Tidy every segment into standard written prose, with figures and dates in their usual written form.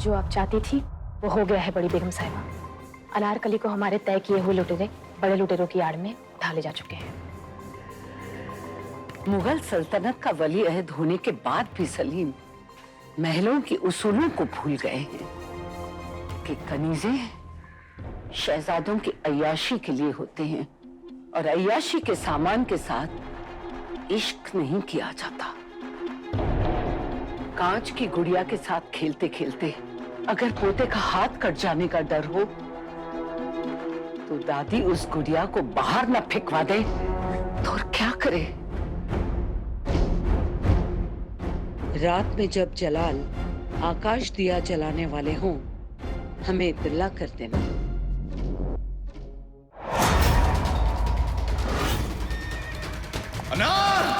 जो आप चाहती थी वो हो गया है बड़ी बेगम साहिबा। अनारकली को हमारे तय किए हुए लुटेरे बड़े लुटेरों की आड़ में उठा ले जा चुके हैं। मुगल सल्तनत का वली अहद होने के बाद भी सलीम महलों के उसूलों को भूल गए हैं कि कनीजे शहजादों की अय्याशी के लिए होते हैं और अय्याशी के सामान के साथ इश्क नहीं किया जाता। कांच की गुड़िया के साथ खेलते खेलते अगर पोते का हाथ कट जाने का डर हो तो दादी उस गुड़िया को बाहर न फेंकवा दे तो और क्या करे। रात में जब जलाल आकाश दिया जलाने वाले हों हमें इत्तला कर देना। अनार!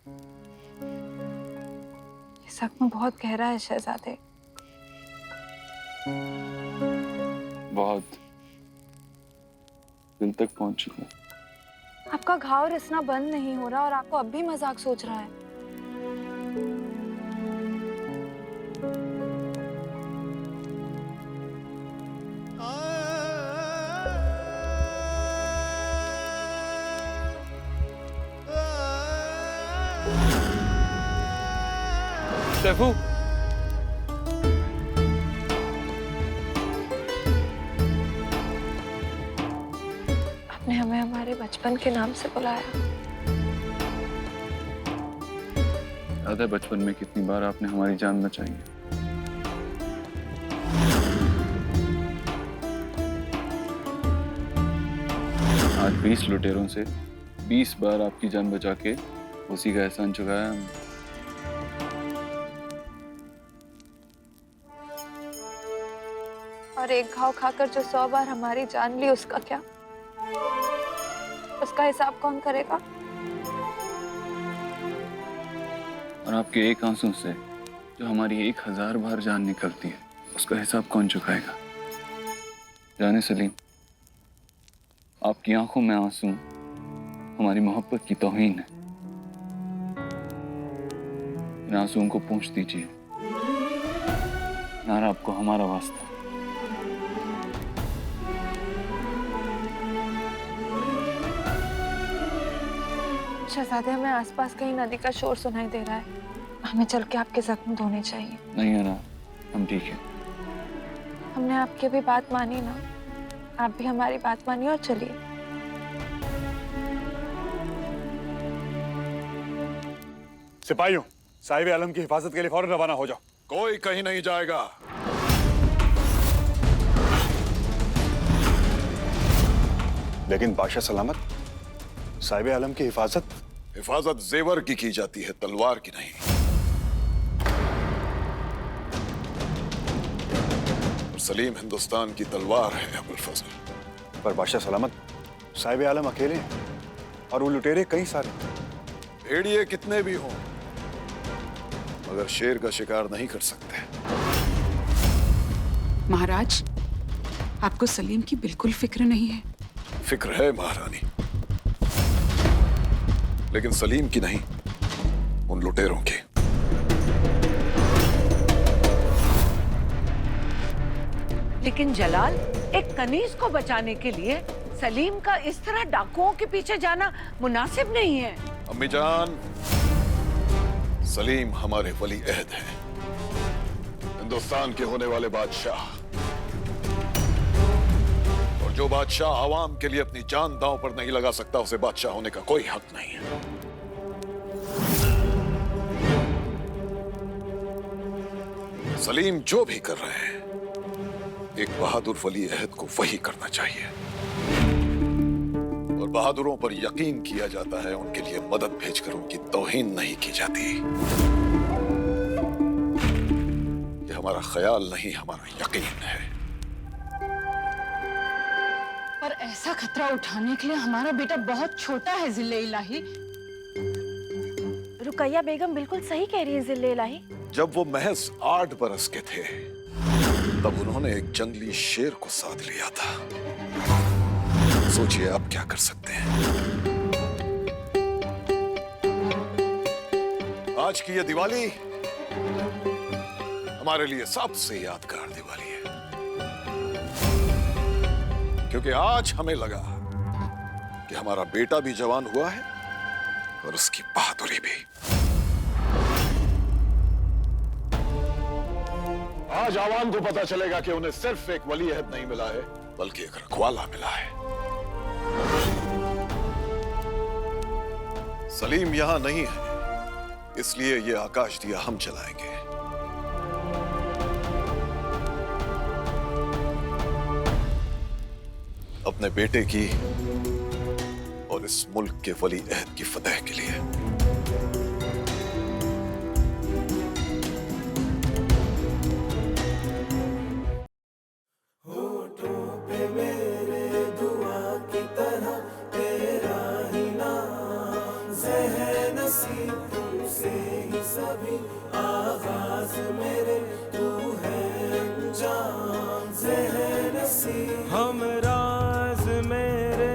ये जख्म बहुत गहरा है शहजादे। बहुत दिल तक पहुंच चुका। आपका घाव रिसना बंद नहीं हो रहा और आपको अब भी मजाक सोच रहा है। शेफू, आपने हमें हमारे बचपन के नाम से बुलाया। याद है बचपन में कितनी बार आपने हमारी जान बचाई है। आज 20 लुटेरों से 20 बार आपकी जान बचा के उसी का एहसान चुकाया हमने। और एक घाव खाकर जो 100 बार हमारी जान ली, उसका क्या? उसका हिसाब कौन करेगा? और आपके एक आंसू से जो हमारी 1000 बार जान निकलती है, उसका हिसाब कौन चुकाएगा? जाने सलीम, आपकी आंखों में आंसू हमारी मोहब्बत की तौहीन है। इन आंसुओं को पोंछ दीजिए। नारा आपको हमारा वास्ता। शहजादे, हमें आसपास कहीं नदी का शोर सुनाई दे रहा है। हमें चल के आपके जख्म धोने चाहिए। नहीं है ना, हम ठीक है। हमने आपकी भी बात मानी ना, आप भी हमारी बात मानिए और चलिए। सिपाहियों, साहिब आलम की हिफाजत के लिए फौरन रवाना हो जाओ। कोई कहीं नहीं जाएगा। लेकिन बादशाह सलामत, साहिब आलम की हिफाजत जेवर की जाती है, तलवार की नहीं। और सलीम हिंदुस्तान की तलवार है अबुल फजल। पर बादशाह सलामत, साहिब आलम अकेले हैं और वो लुटेरे कई सारे। भेड़िए कितने भी हों, मगर शेर का शिकार नहीं कर सकते। महाराज, आपको सलीम की बिल्कुल फिक्र नहीं है? फिक्र है महारानी, लेकिन सलीम की नहीं, उन लुटेरों की। लेकिन जलाल, एक कनीज को बचाने के लिए सलीम का इस तरह डाकुओं के पीछे जाना मुनासिब नहीं है। अम्मी जान, सलीम हमारे वली अहद हैं, हिंदुस्तान के होने वाले बादशाह। और जो बादशाह आवाम के लिए अपनी जान दांव पर नहीं लगा सकता, उसे बादशाह होने का कोई हक नहीं है। सलीम जो भी कर रहे हैं, एक बहादुर वली अहद को वही करना चाहिए। और बहादुरों पर यकीन किया जाता है, उनके लिए मदद भेजकर उनकी तौहीन नहीं की जाती। ये हमारा ख्याल नहीं, हमारा यकीन है। पर ऐसा खतरा उठाने के लिए हमारा बेटा बहुत छोटा है जिल्ले इलाही। रुकैया बेगम बिल्कुल सही कह रही है जिल्ले इलाही। जब वो महज 8 बरस के थे, तब उन्होंने एक जंगली शेर को साथ लिया था। सोचिए आप क्या कर सकते हैं। आज की ये दिवाली हमारे लिए सबसे यादगार दिवाली है, क्योंकि आज हमें लगा कि हमारा बेटा भी जवान हुआ है और उसकी बहादुरी भी। आज आवाम को पता चलेगा कि उन्हें सिर्फ एक वली अहद नहीं मिला है, बल्कि एक रखवाला मिला है। सलीम यहां नहीं है, इसलिए ये आकाश दिया हम जलाएंगे। अपने बेटे की और इस मुल्क के वली अहद की फतह के लिए। होठों पे मेरे दुआ की तरह तेरा ही नाम ज़हन नसीब। भी आगाज मेरे तू है अंजाम से है नसीब। हम राज मेरे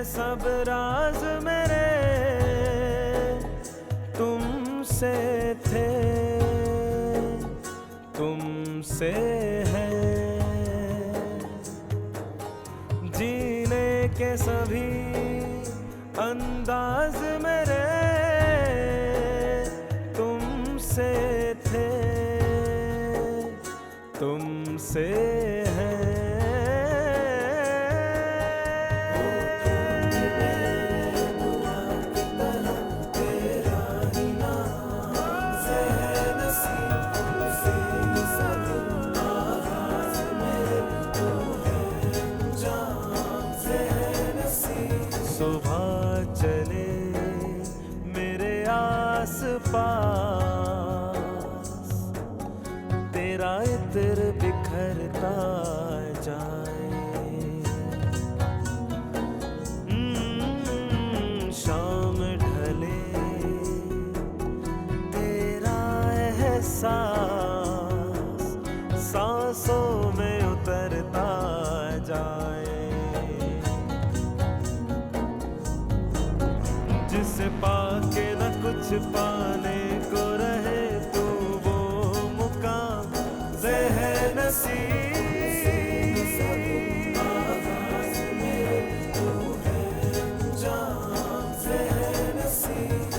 सब राज मेरे तुमसे थे तुमसे है। जीने के सभी अंदाज मेरे तुमसे थे तुमसे है। सुबह चले मेरे आस पास तेरा इत्र बिखरता जाए। शाम ढले तेरा एहसास सांसों में उतरता जाए। जिसे पाके न कुछ पाने को रहे तू वो मुकाम से है नसीब। आगाज मेरे तू है अंजाम से है नसीब।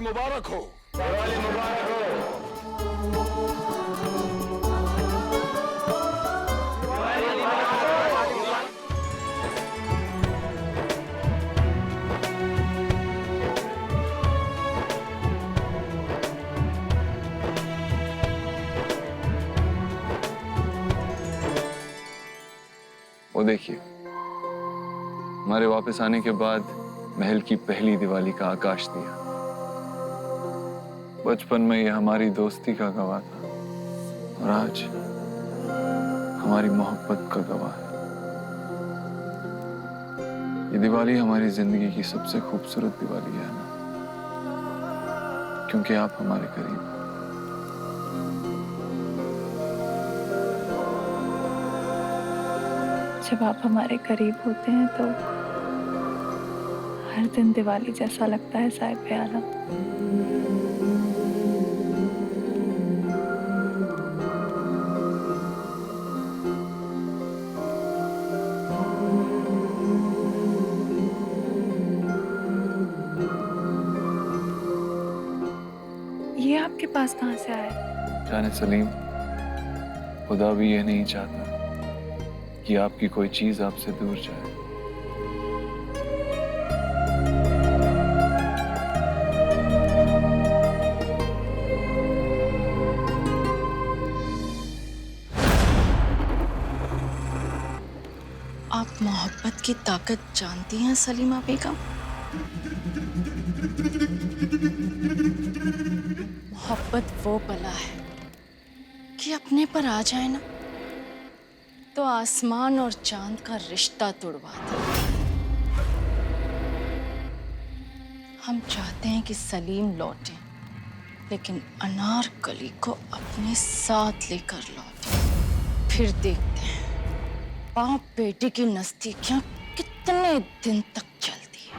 मुबारक हो। दिवाली मुबारक हो। वो देखिए, हमारे वापस आने के बाद महल की पहली दिवाली का आकाश दिया। बचपन में ये हमारी दोस्ती का गवाह था और आज हमारी मोहब्बत का गवाह है। ये दिवाली हमारी जिंदगी की सबसे खूबसूरत दिवाली है ना, क्योंकि आप हमारे करीब हैं। जब आप हमारे करीब होते हैं तो हर दिन दिवाली जैसा लगता है साहिब आलम। ये आपके पास कहाँ से आया? जाने सलीम, खुदा भी ये नहीं चाहता कि आपकी कोई चीज आपसे दूर जाए। आप मोहब्बत की ताकत जानती हैं सलीमा बेगम? मोहब्बत वो बला है कि अपने पर आ जाए ना तो आसमान और चांद का रिश्ता तोड़वा दे। हम चाहते हैं कि सलीम लौटे, लेकिन अनारकली को अपने साथ लेकर लौटे। फिर देखते हैं बाप बेटे की नजदीकियां कितने दिन तक चलती है।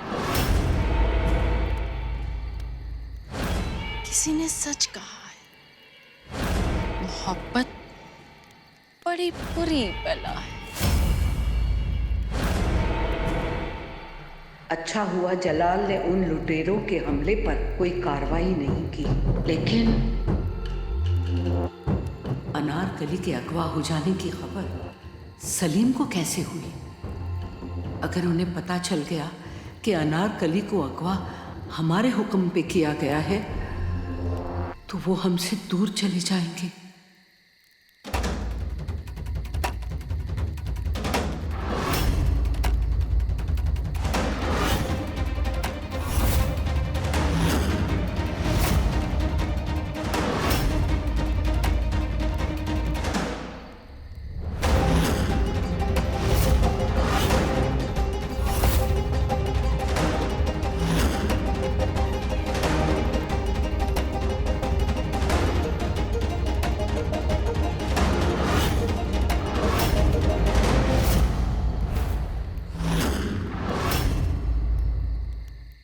किसी ने सच कहा है, मोहब्बत बड़ी बुरी बला है। अच्छा हुआ जलाल ने उन लुटेरों के हमले पर कोई कार्रवाई नहीं की, लेकिन अनारकली के अगवा हो जाने की खबर सलीम को कैसे हुई? अगर उन्हें पता चल गया कि अनारकली को अगवा हमारे हुक्म पे किया गया है तो वो हमसे दूर चले जाएंगे।